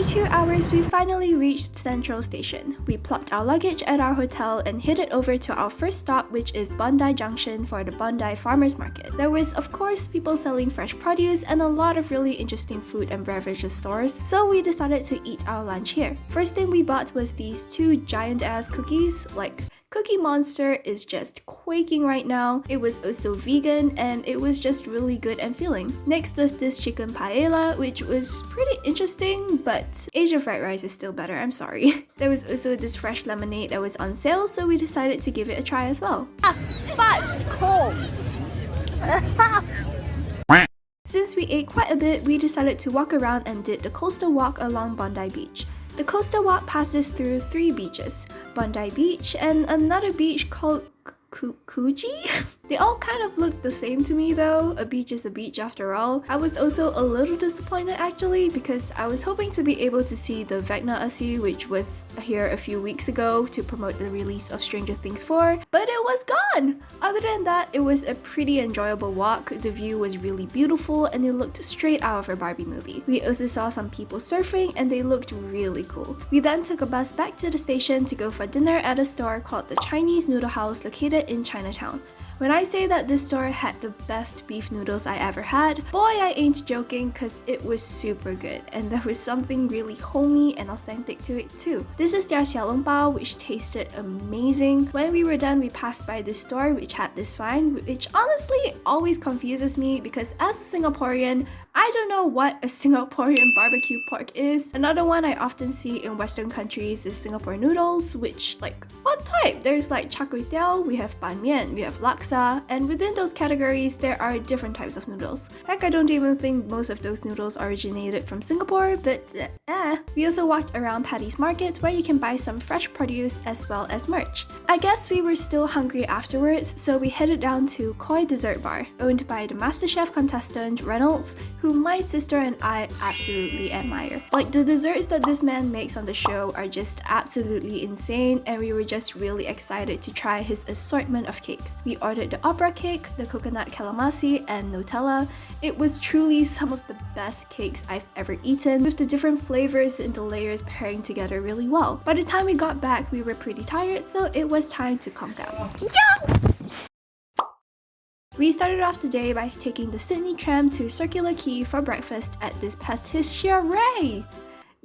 After 2 hours, we finally reached Central Station. We plopped our luggage at our hotel and headed over to our first stop, which is Bandai Junction for the Bandai Farmers Market. There was, of course, people selling fresh produce and a lot of really interesting food and beverages stores, so we decided to eat our lunch here. First thing we bought was these 2 giant-ass cookies. Like, Cookie Monster is just quaking right now. It was also vegan and it was just really good and filling. Next was this chicken paella, which was pretty interesting, but Asia fried rice is still better, I'm sorry. There was also this fresh lemonade that was on sale, so we decided to give it a try as well. Fudge! Cold! Since we ate quite a bit, we decided to walk around and did the coastal walk along Bondi Beach. The coastal walk passes through 3 beaches, Bondi Beach and another beach called Kuji? They all kind of look the same to me though. A beach is a beach after all. I was also a little disappointed actually because I was hoping to be able to see the Vecna AUSSIE, which was here a few weeks ago to promote the release of Stranger Things 4, but it was gone! Other than that, it was a pretty enjoyable walk. The view was really beautiful and it looked straight out of a Barbie movie. We also saw some people surfing and they looked really cool. We then took a bus back to the station to go for dinner at a store called the Chinese Noodle House located in Chinatown. When I say that this store had the best beef noodles I ever had, boy I ain't joking cause it was super good and there was something really homey and authentic to it too. This is their xiaolongbao, which tasted amazing. When we were done, we passed by this store which had this sign, which honestly always confuses me because as a Singaporean, I don't know what a Singaporean barbecue pork is. Another one I often see in Western countries is Singapore noodles, which like, what type? There's like char kway teow, we have ban mian, we have laksa, and within those categories, there are different types of noodles. Heck, I don't even think most of those noodles originated from Singapore, but We also walked around Paddy's Market where you can buy some fresh produce as well as merch. I guess we were still hungry afterwards, so we headed down to Quay Dessert Bar, owned by the MasterChef contestant Reynolds, who my sister and I absolutely admire. Like, the desserts that this man makes on the show are just absolutely insane, and we were just really excited to try his assortment of cakes. We ordered the opera cake, the coconut calamari, and Nutella. It was truly some of the best cakes I've ever eaten, with the different flavors and the layers pairing together really well. By the time we got back, we were pretty tired, so it was time to calm down. We started off the day by taking the Sydney tram to Circular Quay for breakfast at this Patisserie.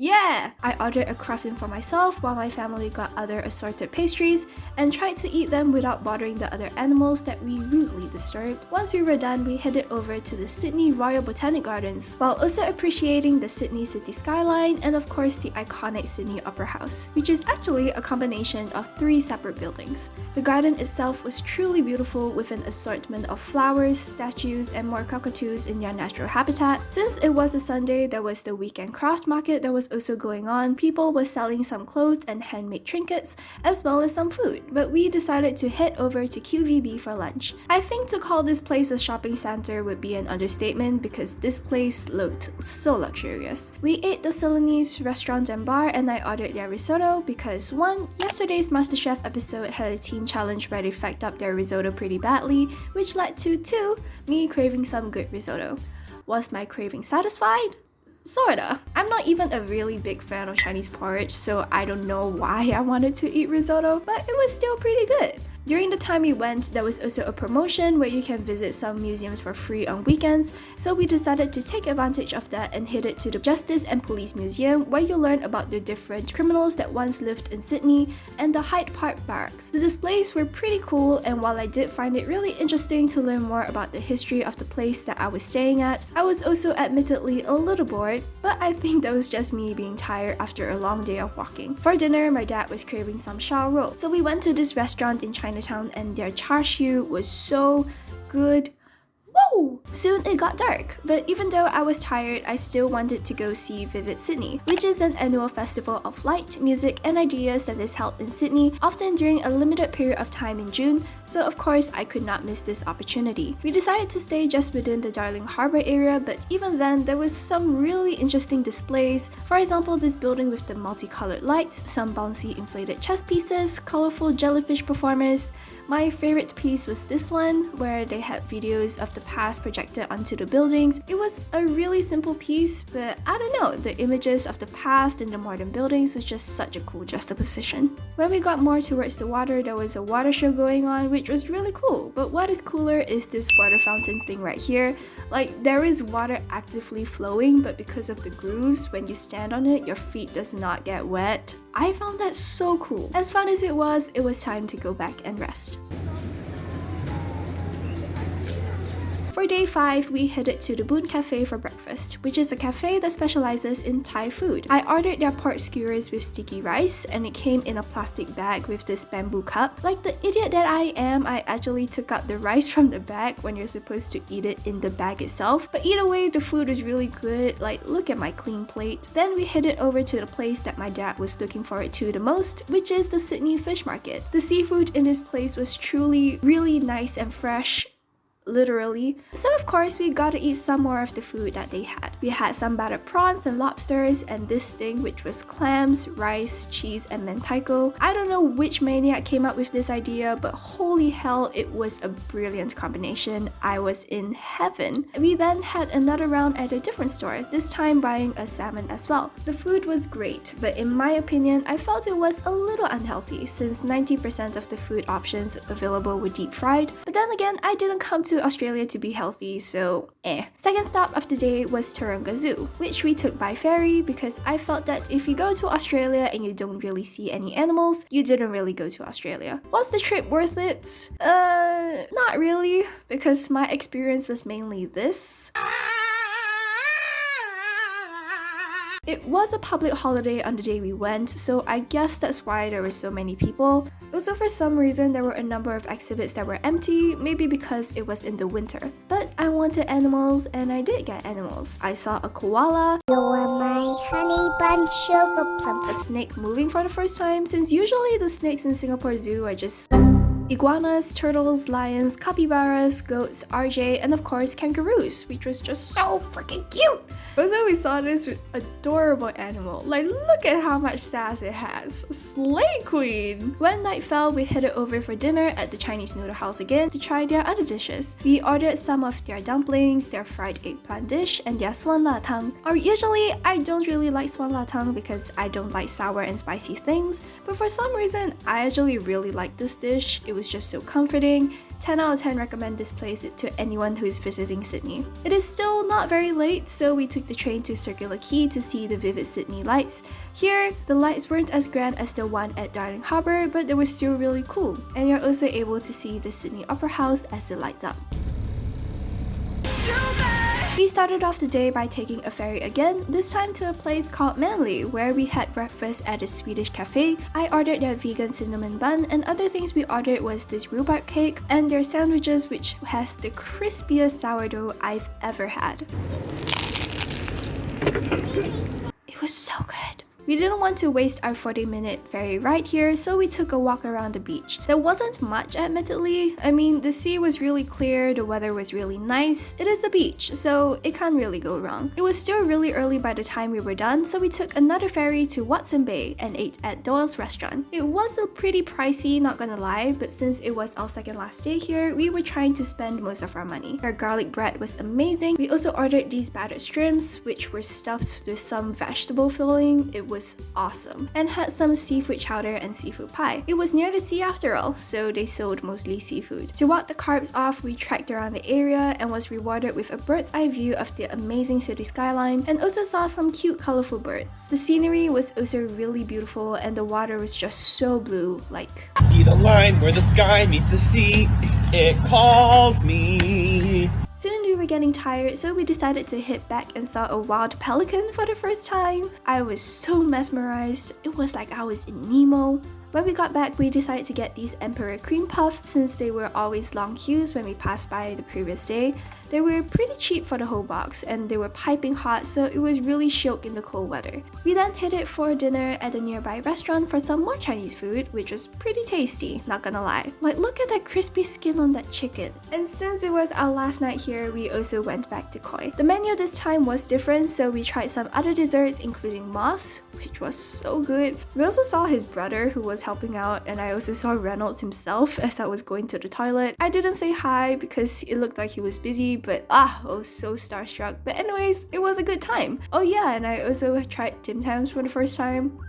Yeah! I ordered a cruffin for myself while my family got other assorted pastries and tried to eat them without bothering the other animals that we rudely disturbed. Once we were done, we headed over to the Sydney Royal Botanic Gardens while also appreciating the Sydney city skyline and of course the iconic Sydney Opera House, which is actually a combination of 3 separate buildings. The garden itself was truly beautiful with an assortment of flowers, statues, and more cockatoos in their natural habitat. Since it was a Sunday, there was the weekend craft market that was also going on. People were selling some clothes and handmade trinkets, as well as some food, but we decided to head over to QVB for lunch. I think to call this place a shopping center would be an understatement because this place looked so luxurious. We ate the Cellinis restaurant and bar, and I ordered their risotto because 1, yesterday's MasterChef episode had a team challenge where they fucked up their risotto pretty badly, which led to 2, me craving some good risotto. Was my craving satisfied? Sorta. I'm not even a really big fan of Chinese porridge, so I don't know why I wanted to eat risotto, but it was still pretty good. During the time we went, there was also a promotion where you can visit some museums for free on weekends, so we decided to take advantage of that and headed to the Justice and Police Museum where you learn about the different criminals that once lived in Sydney and the Hyde Park Barracks. The displays were pretty cool, and while I did find it really interesting to learn more about the history of the place that I was staying at, I was also admittedly a little bored, but I think that was just me being tired after a long day of walking. For dinner, my dad was craving some shao rou, so we went to this restaurant in Chinatown and their char siu was so good. Woo! Soon it got dark, but even though I was tired, I still wanted to go see Vivid Sydney, which is an annual festival of light, music, and ideas that is held in Sydney, often during a limited period of time in June, so of course I could not miss this opportunity. We decided to stay just within the Darling Harbour area, but even then, there was some really interesting displays. For example, this building with the multicolored lights, some bouncy inflated chess pieces, colorful jellyfish performers. My favorite piece was this one, where they had videos of the past projected projected onto the buildings. It was a really simple piece, but I don't know, the images of the past and the modern buildings was just such a cool juxtaposition. When we got more towards the water, there was a water show going on, which was really cool. But what is cooler is this water fountain thing right here. Like, there is water actively flowing, but because of the grooves, when you stand on it, your feet does not get wet. I found that so cool. As fun as it was time to go back and rest. For day 5, we headed to the Boon Cafe for breakfast, which is a cafe that specializes in Thai food. I ordered their pork skewers with sticky rice, and it came in a plastic bag with this bamboo cup. Like the idiot that I am, I actually took out the rice from the bag when you're supposed to eat it in the bag itself. But either way, the food was really good. Like, look at my clean plate. Then we headed over to the place that my dad was looking forward to the most, which is the Sydney Fish Market. The seafood in this place was truly really nice and fresh. Literally. So of course we got to eat some more of the food that they had. We had some battered prawns and lobsters and this thing which was clams, rice, cheese and mentaiko. I don't know which maniac came up with this idea, but holy hell, it was a brilliant combination. I was in heaven. We then had another round at a different store, this time buying a salmon as well. The food was great, but in my opinion, I felt it was a little unhealthy since 90% of the food options available were deep fried. But then again, I didn't come to Australia to be healthy, so Second stop of the day was Taronga Zoo, which we took by ferry because I felt that if you go to Australia and you don't really see any animals, you didn't really go to Australia. Was the trip worth it? Not really, because my experience was mainly this. It was a public holiday on the day we went, so I guess that's why there were so many people. Also, for some reason, there were a number of exhibits that were empty, maybe because it was in the winter. But I wanted animals, and I did get animals. I saw a koala, You are my honey bun sugar plum. a snake moving for the first time, since usually the snakes in Singapore Zoo are just iguanas, turtles, lions, capybaras, goats, RJ, and of course kangaroos, which was just so freaking cute! Also, we saw this adorable animal. Like, look at how much sass it has. Slay Queen! When night fell, we headed over for dinner at the Chinese noodle house again to try their other dishes. We ordered some of their dumplings, their fried eggplant dish, and their suan la tang. Or usually, I don't really like suan la tang because I don't like sour and spicy things, but for some reason, I actually really like this dish. It was just so comforting. 10 out of 10 recommend this place to anyone who is visiting Sydney. It is still not very late, so we took the train to Circular Quay to see the vivid Sydney lights. Here, the lights weren't as grand as the one at Darling Harbour, but they were still really cool. And you're also able to see the Sydney Opera House as it lights up. We started off the day by taking a ferry again, this time to a place called Manly, where we had breakfast at a Swedish cafe. I ordered their vegan cinnamon bun, and other things we ordered was this rhubarb cake and their sandwiches, which has the crispiest sourdough I've ever had. It was so good. We didn't want to waste our 40-minute ferry ride here, so we took a walk around the beach. There wasn't much, admittedly. I mean, the sea was really clear, the weather was really nice. It is a beach, so it can't really go wrong. It was still really early by the time we were done, so we took another ferry to Watson Bay and ate at Doyles restaurant. It was a pretty pricey, not gonna lie, but since it was our second last day here, we were trying to spend most of our money. Their garlic bread was amazing. We also ordered these battered shrimps, which were stuffed with some vegetable filling. It was awesome, and had some seafood chowder and seafood pie. It was near the sea after all, so they sold mostly seafood. To walk the carbs off, we trekked around the area and was rewarded with a bird's eye view of the amazing city skyline, and also saw some cute colorful birds. The scenery was also really beautiful, and the water was just so blue, like See the line where the sky meets the sea, it calls me. Soon we were getting tired, so we decided to hit back and saw a wild pelican for the first time. I was so mesmerized. It was like I was in Nemo. When we got back, we decided to get these Emperor cream puffs since they were always long queues when we passed by the previous day. They were pretty cheap for the whole box, and they were piping hot, so it was really shook in the cold weather. We then headed for dinner at a nearby restaurant for some more Chinese food, which was pretty tasty, not gonna lie. Like, look at that crispy skin on that chicken. And since it was our last night here, we also went back to Quay. The menu this time was different, so we tried some other desserts, including moss, which was so good. We also saw his brother who was helping out, and I also saw Reynolds himself as I was going to the toilet. I didn't say hi because it looked like he was busy, but I was so starstruck. But anyways, it was a good time. Oh yeah, and I also tried Tim Tams for the first time.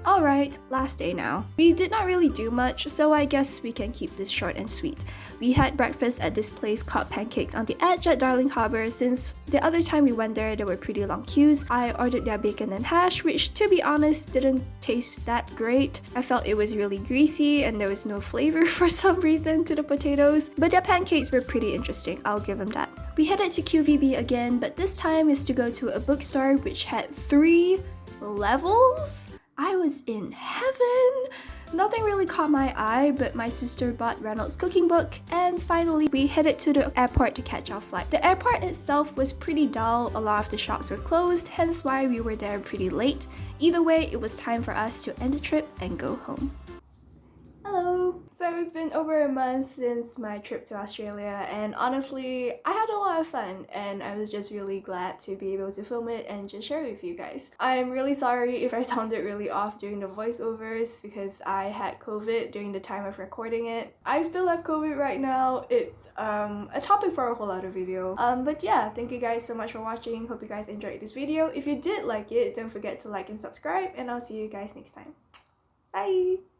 Alright, last day now. We did not really do much, so I guess we can keep this short and sweet. We had breakfast at this place called Pancakes on the Edge at Darling Harbour. Since the other time we went there were pretty long queues. I ordered their bacon and hash, which to be honest didn't taste that great. I felt it was really greasy and there was no flavor for some reason to the potatoes, but their pancakes were pretty interesting, I'll give them that. We headed to QVB again, but this time is to go to a bookstore which had 3 levels? I was in heaven! Nothing really caught my eye, but my sister bought Reynolds' cooking book, and finally we headed to the airport to catch our flight. The airport itself was pretty dull, a lot of the shops were closed, hence why we were there pretty late. Either way, it was time for us to end the trip and go home. Hello! So it's been over a month since my trip to Australia, and honestly, I had a lot of fun and I was just really glad to be able to film it and just share it with you guys. I'm really sorry if I sounded really off during the voiceovers because I had COVID during the time of recording it. I still have COVID right now. It's a topic for a whole other video. But yeah, thank you guys so much for watching. Hope you guys enjoyed this video. If you did like it, don't forget to like and subscribe, and I'll see you guys next time. Bye!